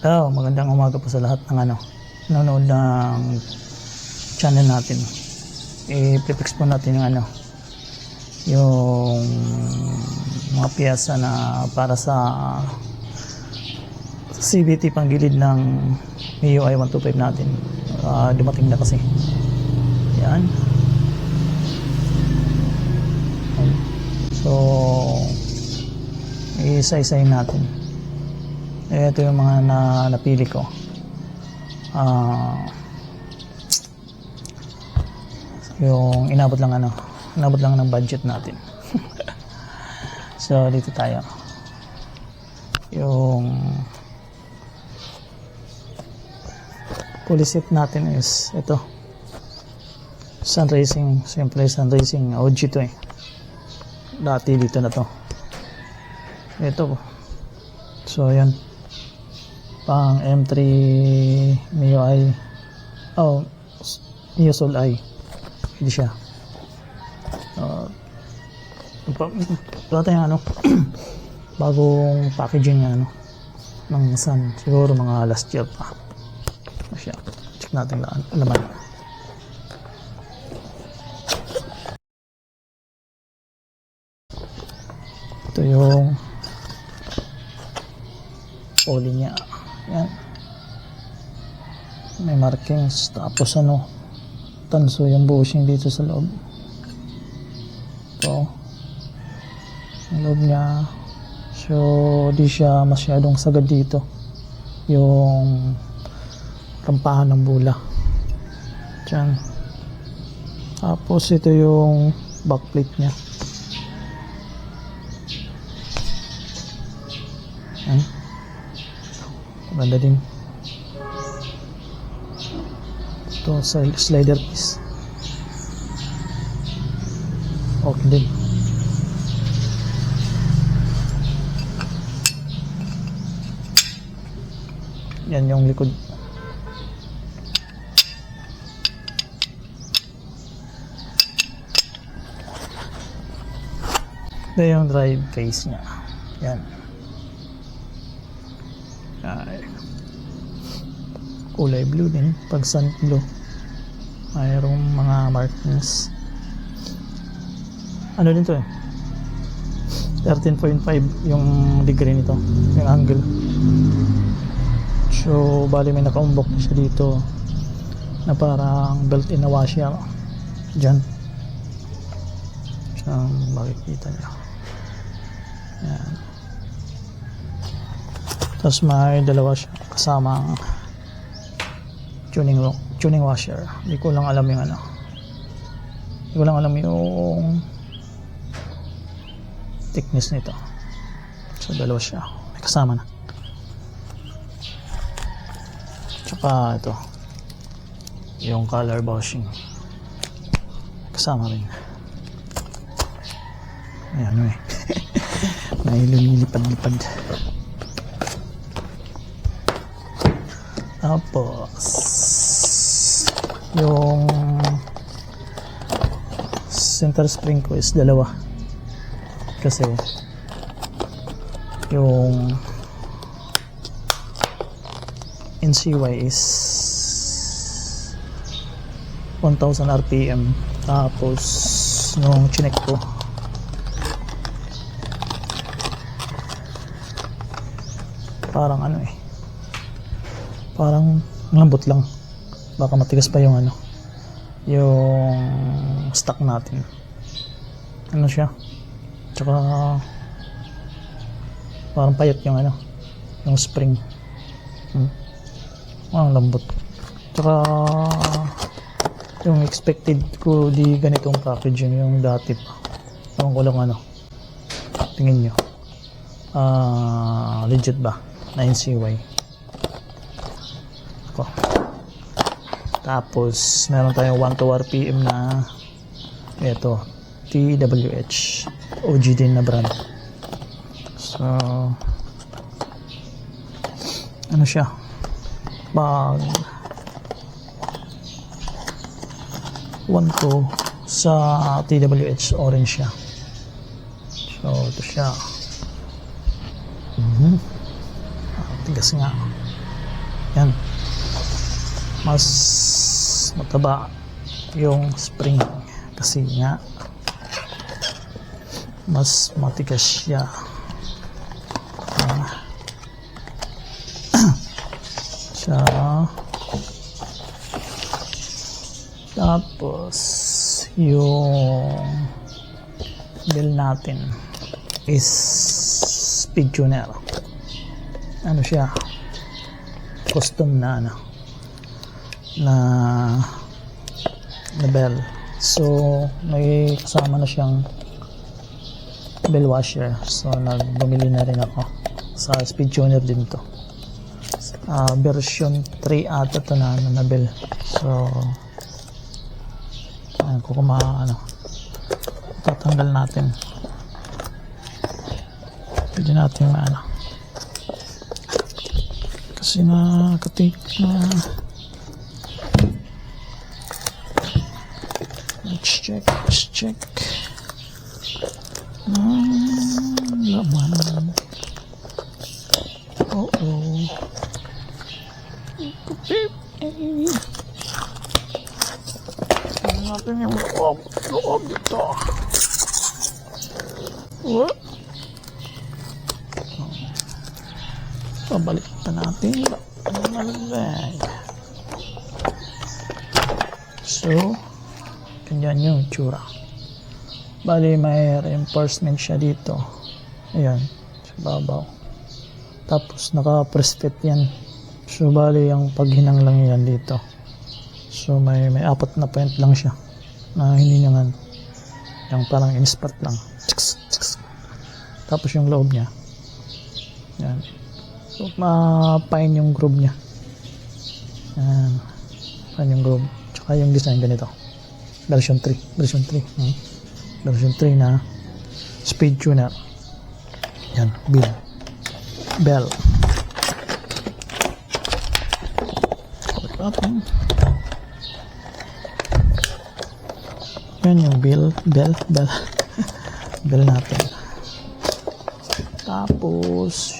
Magandang umaga po sa lahat ng nanonood ng channel natin. I-prefix po natin yung yung mga piyesa na para sa CVT panggilid ng MIUI 125 natin. Dumating na kasi. Yan. So, isa-isahin natin. Ito yung mga napili ko. Yung inabot lang ng budget natin. So dito tayo. Yung policy natin is ito. Sun Racing, siyempre Sun Racing OG to eh. Dati dito na to. Ito. So yan. Pang M3 MIUI MIUI Soul I. Hindi siya yung bagong packaging ng Sun, siguro mga last year pa siya. Check natin laman. Ito yung poly niya. Yan. May markings. Tapos tanso yung bushing dito sa loob. Ito. Ang loob niya. So, di siya masyadong sagad dito. Yung rampahan ng bula. Diyan. Tapos ito yung backplate niya. Yan. Maganda din. Ito sa slider piece. Okay din. Yan yung likod. Ito yung drive face niya. Yan. Kulay blue din. Pag sun blue, mayroong mga markings. Ano din to eh, 13.5 yung degree nito, yung angle. So bali may nakaumbok na siya dito na parang built-in na washer dyan. So makikita nyo. Yan. Tapos may dalawa siya kasamang tuning washer. Hindi ko lang alam yung hindi ko lang alam yung thickness nito. So dalawa siya, may kasama na. Tsaka ito yung color bushing, kasama rin. Ayan may lumilipad-lipad. Tapos yung center spring ko is dalawa kasi yung NCY is 1000 RPM. Tapos nung chinek ko parang parang lambot lang, baka matigas pa yung yung stock natin. Siya, tsaka parang payat yung yung spring. Ang lambot. Tsaka yung expected ko di ganitong packaging yung dati pa. Ewan ko lang tingin nyo legit ba na NCY. Tapos meron tayong 12 RPM na ito, TWH OG din na brand. So siya, pag 1.2 sa TWH orange siya. So ito siya. Tigas nga. mas mataba yung spring kasi nga mas matigas siya. Tapos yung bell natin is speed tuner. Ano siya, custom na na bell. So may kasama na siyang bell washer. So bumili na rin ako sa speed tuner din to. Version 3 ata to na bell. So kung tatanggal natin, pwede natin kasi nakatake na. Let's check laman. Natin yung loob dito. Pabalik na natin. So ganyan yung itsura. Bali may reinforcement siya dito. Ayan, sa babaw. Tapos naka-press fit yan. So bali yung paghinang lang yan dito. So may 4 na point lang siya na hindi naman yung parang in-spot lang. Tapos yung loob niya yan. So ma-fine yung groove niya. Yan. Fine yung groove. Tsaka yung design ganito. Version 3 na speed tuner. Yan, bell. Yan yung bell natin. Tapos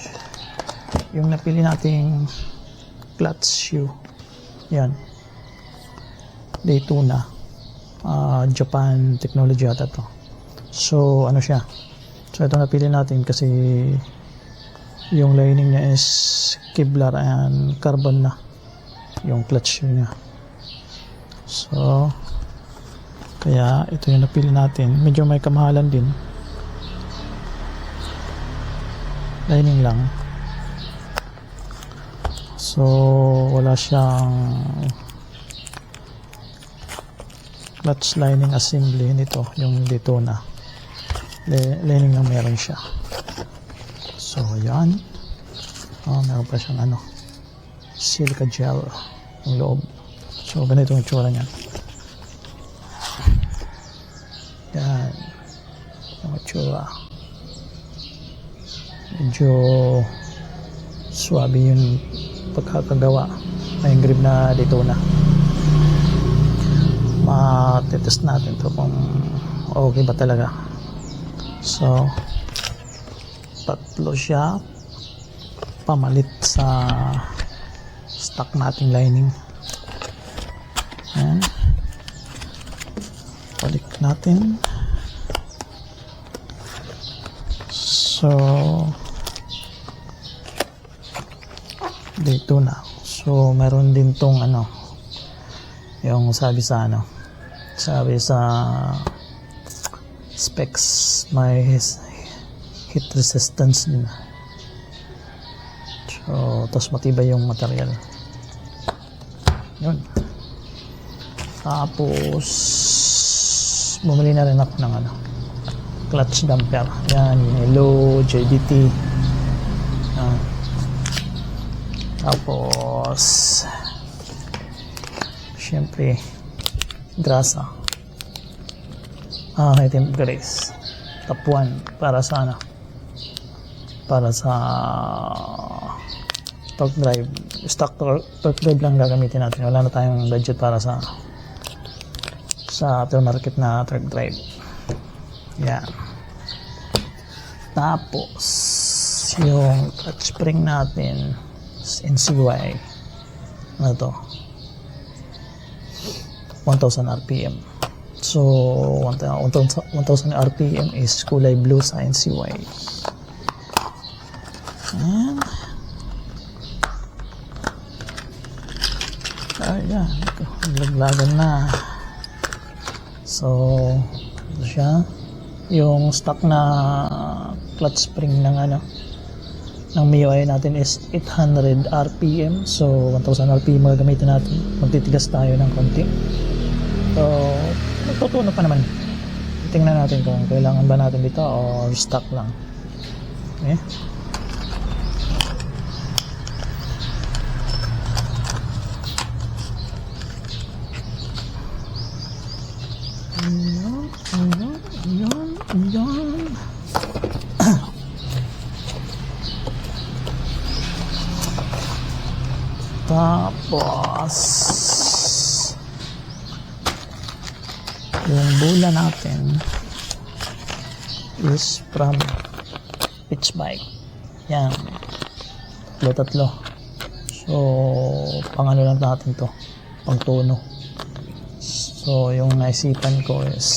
yung napili nating clutch shoe, yan, Daytona, Japan technology ata to. So ano siya, so ito napili natin kasi yung lining niya is Kevlar and carbon na yung clutch shoe niya. So kaya ito yung napili natin. Medyo may kamahalan din, lining lang. So wala siyang clutch lining assembly nito, yung Daytona. Lining lang meron siya. So yan. Meron pa siyang silica gel yung loob. So ganito yung itsura niya. Yan yung itsura. Medyo swabe yung pagkakagawa. May grip na Daytona. Matetest natin to kung okay ba talaga. So tatlo siya pamalit sa stock nating lining. Yan, balik natin. So dito na. So meron din tong yung sabi sa specs, may heat resistance din. So tapos matibay yung material. Yun. Tapos bumili na rin ako ng clutch damper. Yan, yellow JDT. Tapos syempre grasa, item grace top 1 para sa stock torque drive lang gagamitin natin. Wala na tayong budget para sa aftermarket na torque drive. Yan. Tapos yung clutch spring natin NCY to, 1000 RPM. So 1000 RPM is kulay blue sa NCY. Ayan. Ayan, laglagan na. So ito siya. Yung stock na clutch spring ng ng MIUI natin is 800 RPM. So 1000 RPM gagamitin natin. Magtitigas tayo ng konti. So magtutuno pa naman. Tingnan natin kung kailangan ba natin dito or stock lang. Okay. Ayan. Tapos yung bula natin is from pitch bike. Yan. Tatlo. So pang ano lang natin to, pang tono. So yung naisipan ko is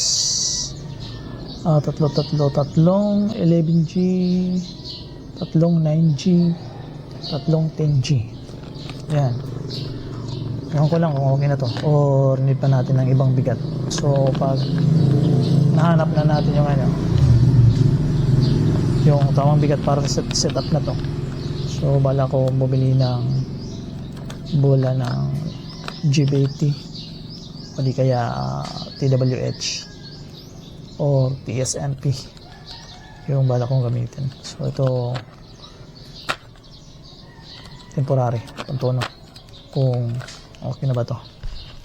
tatlong 11G, tatlong 9G, tatlong 10G. Yan. Ewan ko lang kung okay na to or need pa natin ng ibang bigat. So pag nahanap na natin yung tamang bigat para sa setup na to, so bala ko bumili ng bola ng GBT o di kaya TWH or TSMP yung bala kong gamitin. So ito temporary, pantono kung okay na ba to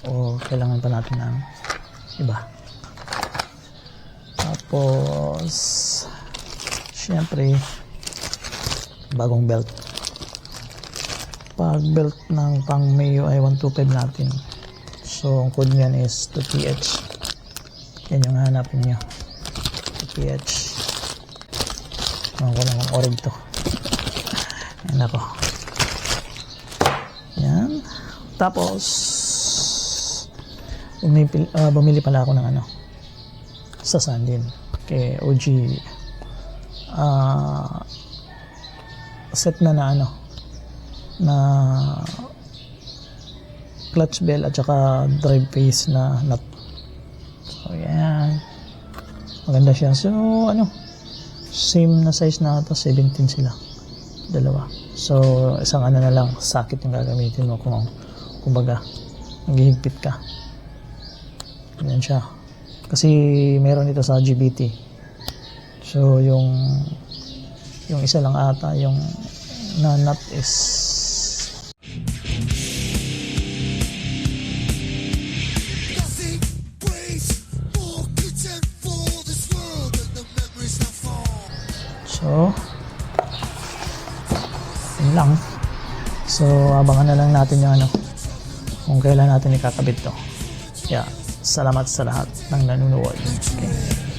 o kailangan pa natin ng iba. Tapos syempre bagong belt. Pag belt ng pang MIUI 125 natin, so ang code niyan is 2PH. Yan yung hanapin nyo, 2PH. Ewan ko lang kung orig to. Yan ako. Yan. Tapos bumili pala ako ng sa Sandin kay OG set na na clutch bell at saka drive face na nut. So yan, maganda siya. So same na size na ito, 17 sila, dalawa. So isang na lang, sakit yung gagamitin mo kung kumbaga naghihigpit ka. Yan siya, kasi meron ito sa GBT. So yung isa lang ata yung na nut is so yun lang. So abangan na lang natin yung kung kailan natin ikakabit to. Yeah, salamat sa lahat ng nanonood. Okay.